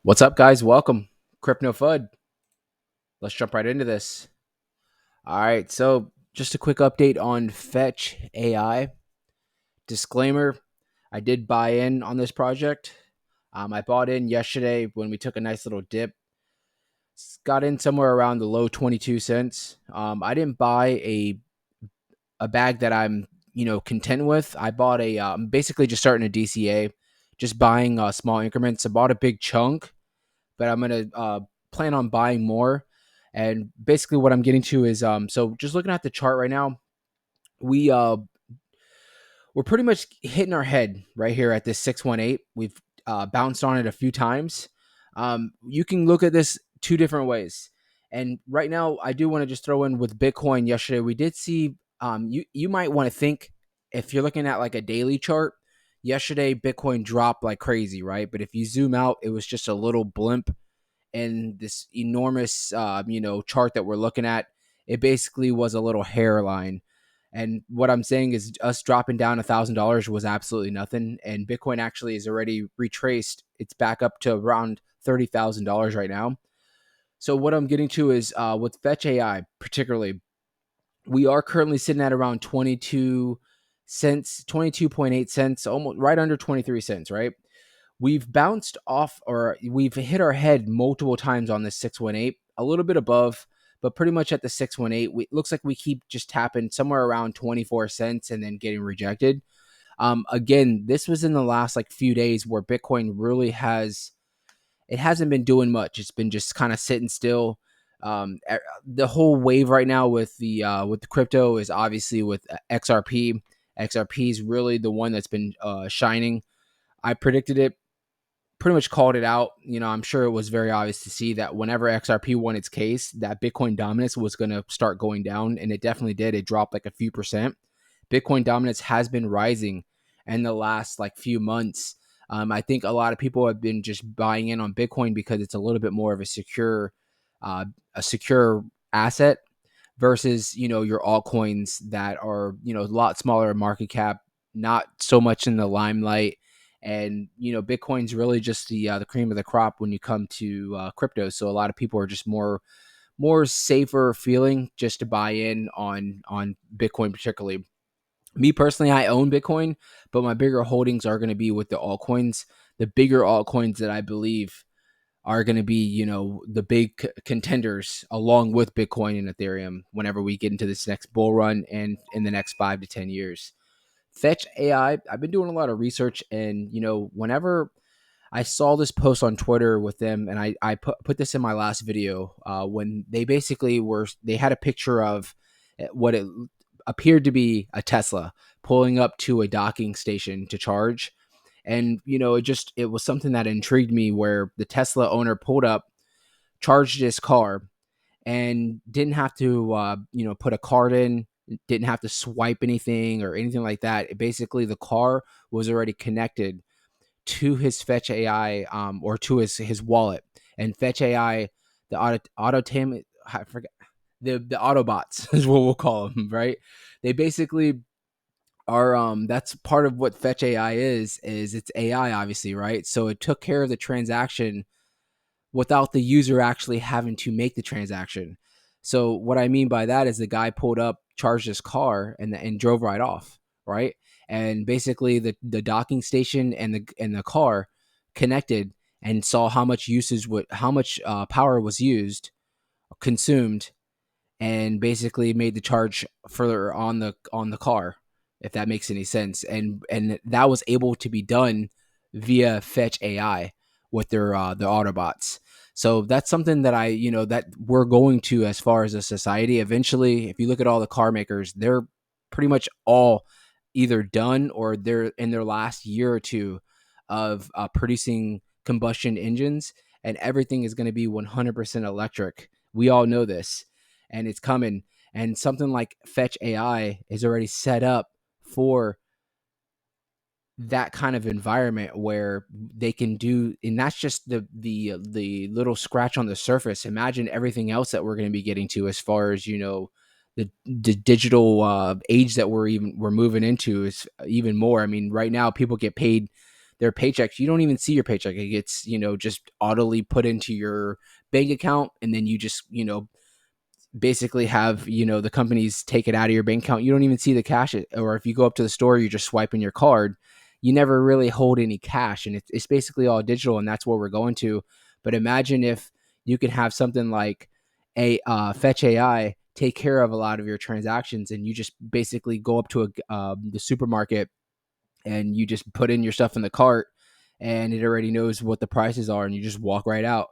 What's up, guys? Welcome. Crypto FUD. Let's jump right into this. All right. So, just a quick update on Fetch AI. Disclaimer, I did buy in on this project. I bought in yesterday when we took a nice little dip. Got in somewhere around the low 22 cents. I didn't buy a bag that I'm, content with. I bought I'm basically just starting a DCA, just buying small increments. I bought a big chunk, but I'm gonna plan on buying more. And basically, what I'm getting to is so just looking at the chart right now, we we're pretty much hitting our head right here at this 618. We've bounced on it a few times. You can look at this two different ways. And right now, I do want to just throw in with Bitcoin. Yesterday, we did see. You might want to think if you're looking at like a daily chart. Yesterday, Bitcoin dropped like crazy, right? But if you zoom out, it was just a little blimp in this enormous chart that we're looking at. It basically was a little hairline. And what I'm saying is us dropping down $1,000 was absolutely nothing. And Bitcoin actually is already retraced. It's back up to around $30,000 right now. So what I'm getting to is with Fetch AI particularly, we are currently sitting at around 22 cents, 22.8 cents, almost right under 23 cents, right? We've bounced off or we've hit our head multiple times on this 618, a little bit above, but pretty much at the 618. It looks like we keep just tapping somewhere around 24 cents and then getting rejected. Again, this was in the last like few days where Bitcoin really it hasn't been doing much. It's been just kind of sitting still. The whole wave right now with the crypto is obviously with XRP. XRP is really the one that's been shining. I predicted it, pretty much called it out. I'm sure it was very obvious to see that whenever XRP won its case, that Bitcoin dominance was going to start going down, and it definitely did. It dropped like a few percent. Bitcoin dominance has been rising in the last like few months. I think a lot of people have been just buying in on Bitcoin because it's a little bit more of uh, a secure asset versus your altcoins that are a lot smaller in market cap, not so much in the limelight. And Bitcoin's really just the cream of the crop when you come to crypto. So a lot of people are just more safer feeling just to buy in on Bitcoin particularly. Me personally, I own Bitcoin, but my bigger holdings are going to be with the altcoins. The bigger altcoins that I believe are going to be, the big contenders along with Bitcoin and Ethereum whenever we get into this next bull run and in the next 5 to 10 years. Fetch AI, I've been doing a lot of research, and whenever I saw this post on Twitter with them, and I put this in my last video when they basically they had a picture of what it appeared to be a Tesla pulling up to a docking station to charge. And it was something that intrigued me where the Tesla owner pulled up, charged his car, and didn't have to put a card in, didn't have to swipe anything or anything like that. Basically the car was already connected to his Fetch AI or to his wallet. And Fetch AI, the I forget, the Autobots is what we'll call them, right? They basically are that's part of what Fetch AI is it's AI, obviously, right? So it took care of the transaction without the user actually having to make the transaction. So what I mean by that is the guy pulled up, charged his car, and drove right off, right? And basically the docking station and the car connected and saw how much how much power was used, consumed, and basically made the charge further on the car, if that makes any sense. And that was able to be done via Fetch AI with the Autobots. So that's something that that we're going to, as far as a society eventually. If you look at all the car makers, they're pretty much all either done or they're in their last year or two of producing combustion engines, and everything is going to be 100% electric. We all know this, and it's coming. And something like Fetch AI is already set up for that kind of environment where they can do, and that's just the little scratch on the surface. Imagine everything else that we're going to be getting to, as far as the digital age that we're moving into is even more. I mean, right now people get paid their paychecks, you don't even see your paycheck. It gets, just audibly put into your bank account, and then you just, basically have, the companies take it out of your bank account. You don't even see the cash. Or if you go up to the store, you're just swiping your card. You never really hold any cash, and it's basically all digital, and that's what we're going to. But imagine if you could have something like a Fetch AI take care of a lot of your transactions, and you just basically go up to the supermarket and you just put in your stuff in the cart, and it already knows what the prices are, and you just walk right out.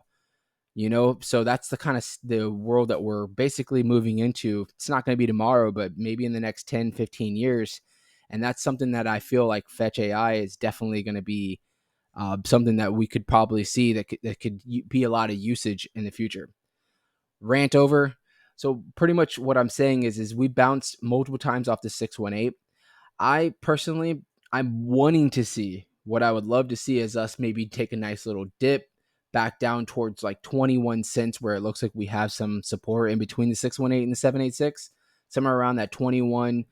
So that's the kind of the world that we're basically moving into. It's not going to be tomorrow, but maybe in the next 10, 15 years. And that's something that I feel like Fetch AI is definitely going to be something that we could probably see that could be a lot of usage in the future. Rant over. So pretty much what I'm saying is we bounced multiple times off the 618. I personally, I'm wanting to see, what I would love to see is us maybe take a nice little dip back down towards like 21 cents, where it looks like we have some support in between the 618 and the 786, somewhere around that 21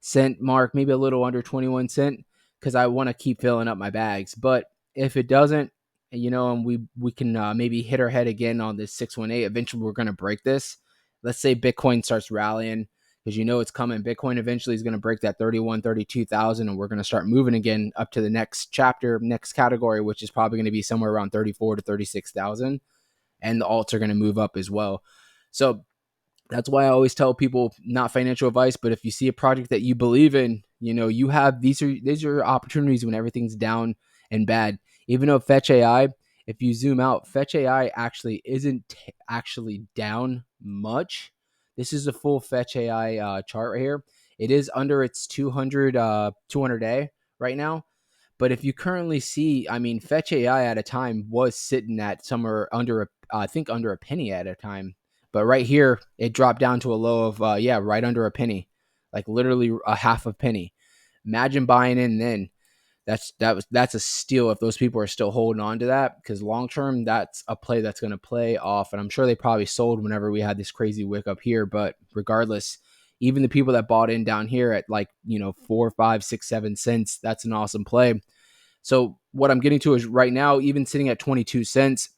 cent mark, maybe a little under 21 cent, because I want to keep filling up my bags. But if it doesn't, and we can maybe hit our head again on this 618, eventually we're going to break this. Let's say Bitcoin starts rallying, because it's coming. Bitcoin eventually is going to break that 31, 32,000, and we're going to start moving again up to the next chapter, next category, which is probably going to be somewhere around 34 to 36,000, and the alts are going to move up as well. So that's why I always tell people, not financial advice, but if you see a project that you believe in, you have these are opportunities when everything's down and bad. Even though Fetch AI, if you zoom out, Fetch AI actually isn't actually down much. This is a full Fetch AI chart right here. It is under its 200-day right now. But if you currently see, Fetch AI at a time was sitting at somewhere under I think under a penny at a time. But right here, it dropped down to a low of right under a penny, like literally a half a penny. Imagine buying in then. That's a steal if those people are still holding on to that, because long term, that's a play that's going to play off. And I'm sure they probably sold whenever we had this crazy wick up here. But regardless, even the people that bought in down here at 4, 5, 6, 7 cents, that's an awesome play. So what I'm getting to is right now, even sitting at 22 cents,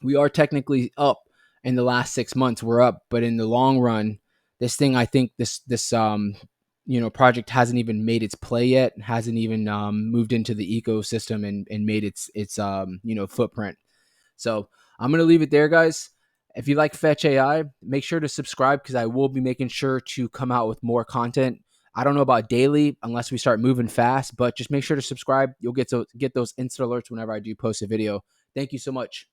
we are technically up. In the last 6 months, we're up, but in the long run, this thing, I think this project hasn't even made its play yet, hasn't even moved into the ecosystem and made its footprint. So I'm going to leave it there, guys. If you like Fetch AI, make sure to subscribe, because I will be making sure to come out with more content. I don't know about daily unless we start moving fast, but just make sure to subscribe. You'll get those instant alerts whenever I do post a video. Thank you so much.